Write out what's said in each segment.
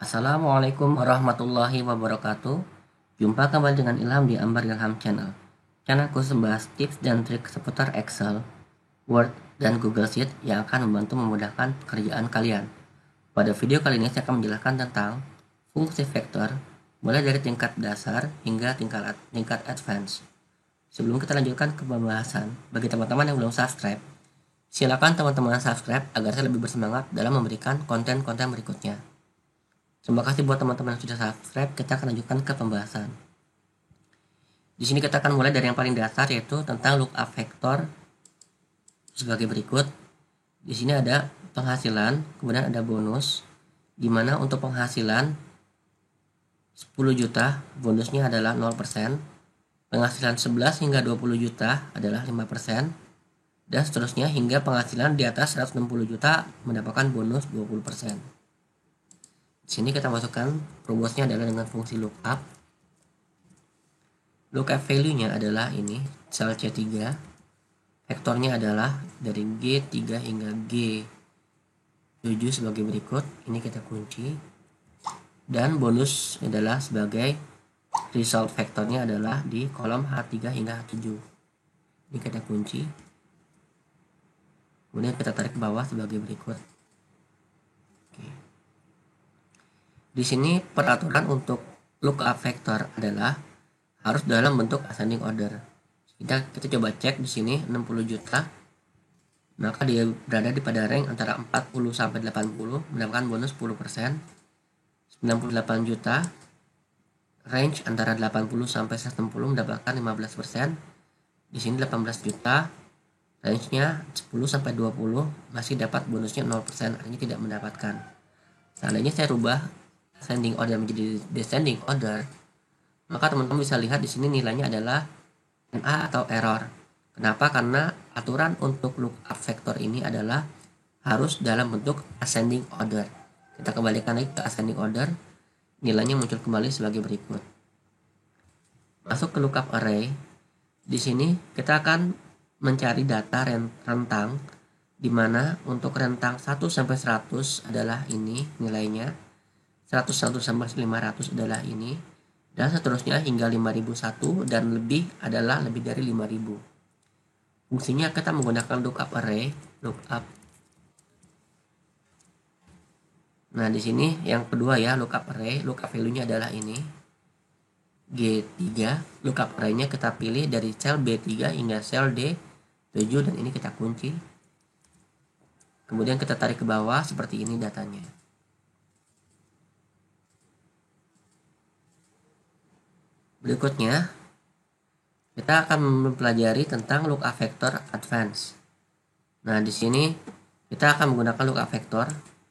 Assalamualaikum warahmatullahi wabarakatuh. Jumpa kembali dengan Ilham di Ambar Ilham Channel. Channel khusus membahas tips dan trik seputar Excel, Word, dan Google Sheet yang akan membantu memudahkan pekerjaan kalian. Pada video kali ini saya akan menjelaskan tentang fungsi vektor, mulai dari tingkat dasar hingga tingkat advance. Sebelum kita lanjutkan ke pembahasan, bagi teman-teman yang belum subscribe, silakan teman-teman subscribe agar saya lebih bersemangat dalam memberikan konten-konten berikutnya. Terima kasih buat teman-teman yang sudah subscribe. Kita akan lanjutkan ke pembahasan. Di sini kita akan mulai dari yang paling dasar, yaitu tentang lookup vektor sebagai berikut. Di sini ada penghasilan, kemudian ada bonus, di mana untuk penghasilan 10 juta bonusnya adalah 0%, penghasilan 11 hingga 20 juta adalah 5%, dan seterusnya hingga penghasilan di atas 160 juta mendapatkan bonus 20%. Di sini kita masukkan rumusnya adalah dengan fungsi lookup. Lookup value-nya adalah ini, sel C3. Vektornya adalah dari G3 hingga G7 sebagai berikut. Ini kita kunci. Dan bonus adalah sebagai result vektornya adalah di kolom H3 hingga H7. Ini kita kunci. Kemudian kita tarik ke bawah sebagai berikut. Di sini peraturan untuk lookup vektor adalah harus dalam bentuk ascending order. Kita coba cek di sini 60 juta. Maka dia berada di pada rank antara 40 sampai 80 mendapatkan bonus 10%. 98 juta range antara 80 sampai 160 mendapatkan 15%. Di sini 18 juta range-nya 10 sampai 20 masih dapat bonusnya 0%, artinya tidak mendapatkan. Seandainya saya rubah ascending order menjadi descending order, maka teman-teman bisa lihat di sini nilainya adalah NA atau error. Kenapa? Karena aturan untuk lookup vektor ini adalah harus dalam bentuk ascending order. Kita kembalikan lagi ke ascending order, nilainya muncul kembali sebagai berikut. Masuk ke lookup array. Di sini kita akan mencari data rentang, di mana untuk rentang 1 sampai 100 adalah ini nilainya. 101 sampai 500 adalah ini, dan seterusnya hingga 5001 dan lebih adalah lebih dari 5000. Fungsinya kita menggunakan lookup array, lookup. Nah, di sini yang kedua ya, lookup array, lookup value-nya adalah ini. G3, lookup array-nya kita pilih dari sel B3 hingga sel D7 dan ini kita kunci. Kemudian kita tarik ke bawah seperti ini datanya. Berikutnya, kita akan mempelajari tentang lookup vektor advance. Nah, di sini kita akan menggunakan lookup vektor.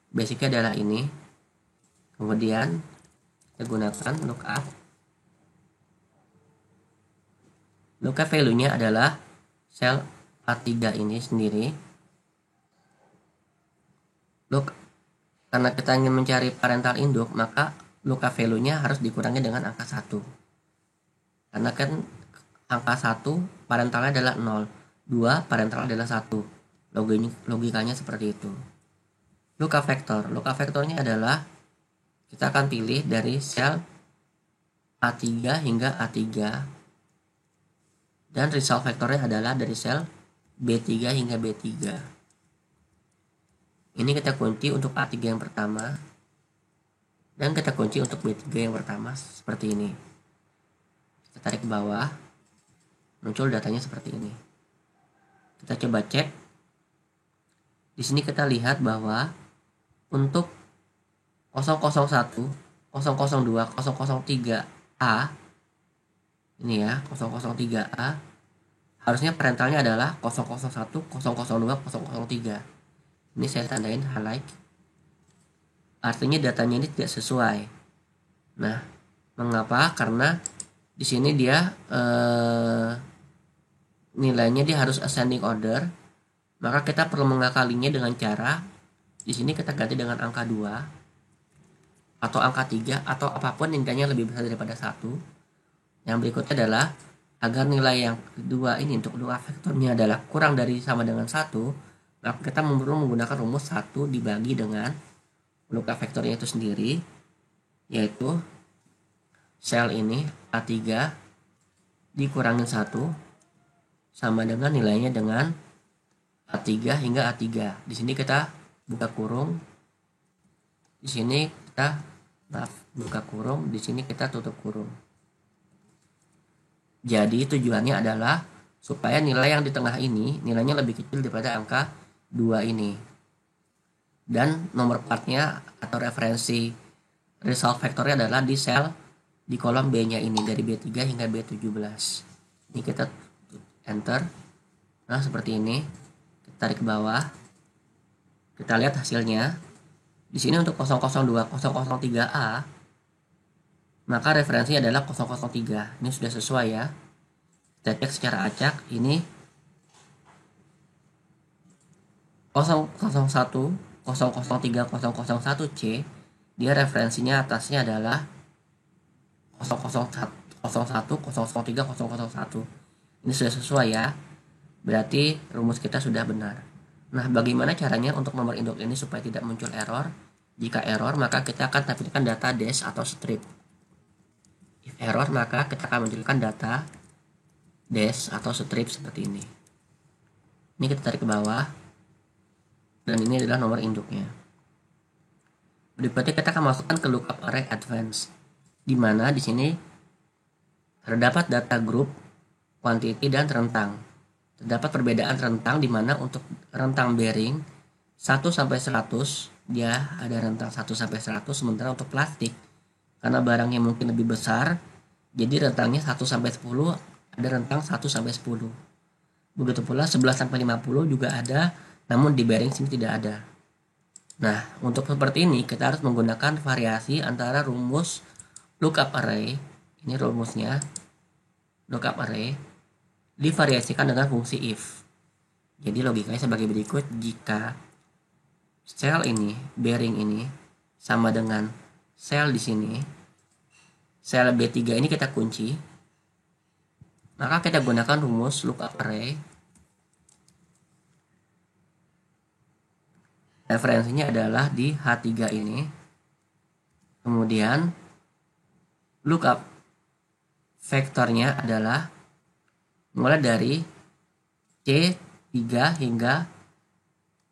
Basicnya adalah ini. Kemudian kita gunakan lookup. Lookup value-nya adalah sel A3 ini sendiri. Karena kita ingin mencari parental induk, maka lookup value-nya harus dikurangi dengan angka 1. Karena kan angka 1 parentalnya adalah 0, 2 parental adalah 1. Logikanya seperti itu. Lookup vektornya adalah kita akan pilih dari sel A3 hingga A3, dan result vektornya adalah dari sel B3 hingga B3. Ini kita kunci untuk A3 yang pertama, dan kita kunci untuk B3 yang pertama seperti ini. Kita tarik ke bawah, muncul datanya seperti ini. Kita coba cek. Di sini kita lihat bahwa untuk 001, 002, 003A, ini ya, 003A, harusnya parentalnya adalah 001, 002, 003. Ini saya tandain highlight. artinya datanya ini tidak sesuai. Nah, mengapa? Karena di sini dia nilainya dia harus ascending order, maka kita perlu mengakalinya dengan cara di sini kita ganti dengan angka 2 atau angka 3 atau apapun nilainya lebih besar daripada 1. Yang berikutnya adalah agar nilai yang kedua ini untuk dua vektornya adalah kurang dari sama dengan 1, maka kita perlu menggunakan rumus 1 dibagi dengan lookup vektornya itu sendiri, yaitu sel ini A3 dikurangin 1 sama dengan nilainya dengan A3 hingga A3. Di sini kita buka kurung, di sini kita buka kurung, di sini kita tutup kurung. Jadi tujuannya adalah supaya nilai yang di tengah ini nilainya lebih kecil daripada angka 2 ini. Dan nomor partnya atau referensi result vektornya adalah di sel di kolom B-nya ini dari B3 hingga B17. Ini kita enter. Nah, seperti ini. Kita tarik ke bawah. Kita lihat hasilnya. Di sini untuk 002, 003A, maka referensinya adalah 003. Ini sudah sesuai ya. Kita cek secara acak. Ini 001, 003, 001C. Dia referensinya atasnya adalah 001, 003, 001. Ini sudah sesuai ya. Berarti rumus kita sudah benar. Nah, bagaimana caranya untuk nomor induk ini supaya tidak muncul error? Jika error, maka kita akan tampilkan data dash atau strip. If error, maka kita akan munculkan data dash atau strip seperti ini. Ini kita tarik ke bawah. Dan ini adalah nomor induknya. Berikutnya kita akan masukkan ke lookup array advance, di mana di sini terdapat data group, quantity, dan rentang. Terdapat perbedaan rentang di mana untuk rentang bearing 1 sampai 100 dia ada rentang 1 sampai 100, sementara untuk plastik karena barangnya mungkin lebih besar jadi rentangnya 1 sampai 10 ada rentang 1 sampai 10. Begitu pula 11 sampai 50 juga ada, namun di bearing sini tidak ada. Nah, untuk seperti ini kita harus menggunakan variasi antara rumus lookup array, ini rumusnya lookup array divariasikan dengan fungsi if. Jadi logikanya sebagai berikut, jika sel ini, bearing ini sama dengan sel di sini, sel B3 ini kita kunci, maka kita gunakan rumus lookup array. Referensinya adalah di H3 ini. Kemudian lookup vektornya adalah mulai dari C3 hingga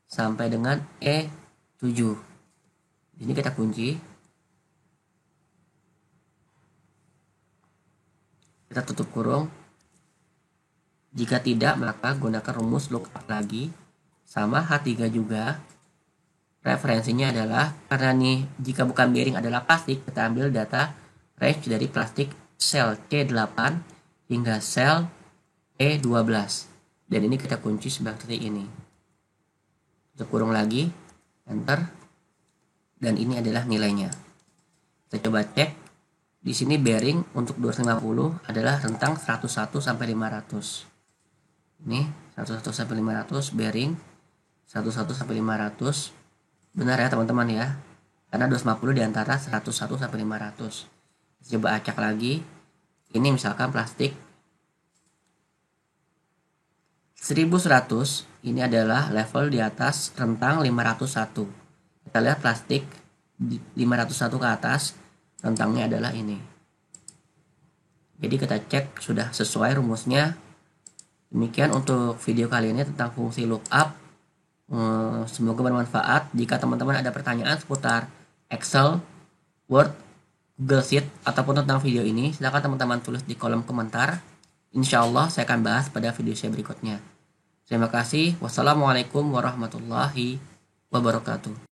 sampai dengan E7. Ini kita kunci. Kita tutup kurung. Jika tidak, maka gunakan rumus lookup lagi. Sama H3 juga. Referensinya adalah, karena nih jika bukan bearing adalah plastik, kita ambil data range dari plastik sel C8 hingga sel E12. Dan ini kita kunci seperti ini. Tutup kurung lagi, enter. Dan ini adalah nilainya. Kita coba cek. Di sini bearing untuk 250 adalah rentang 101 sampai 500. Ini 101 sampai 500 bearing 101 sampai 500. Benar ya teman-teman ya. Karena 250 diantara 101 sampai 500. Coba acak lagi. Ini misalkan plastik 1100, ini adalah level di atas rentang 501. Kita lihat plastik 501 ke atas, rentangnya adalah ini. Jadi kita cek sudah sesuai rumusnya. Demikian untuk video kali ini tentang fungsi lookup. Semoga bermanfaat. Jika teman-teman ada pertanyaan seputar Excel, Word, Google Sheet, ataupun tentang video ini, silakan teman-teman tulis di kolom komentar. Insya Allah saya akan bahas pada video saya berikutnya. Terima kasih. Wassalamualaikum warahmatullahi wabarakatuh.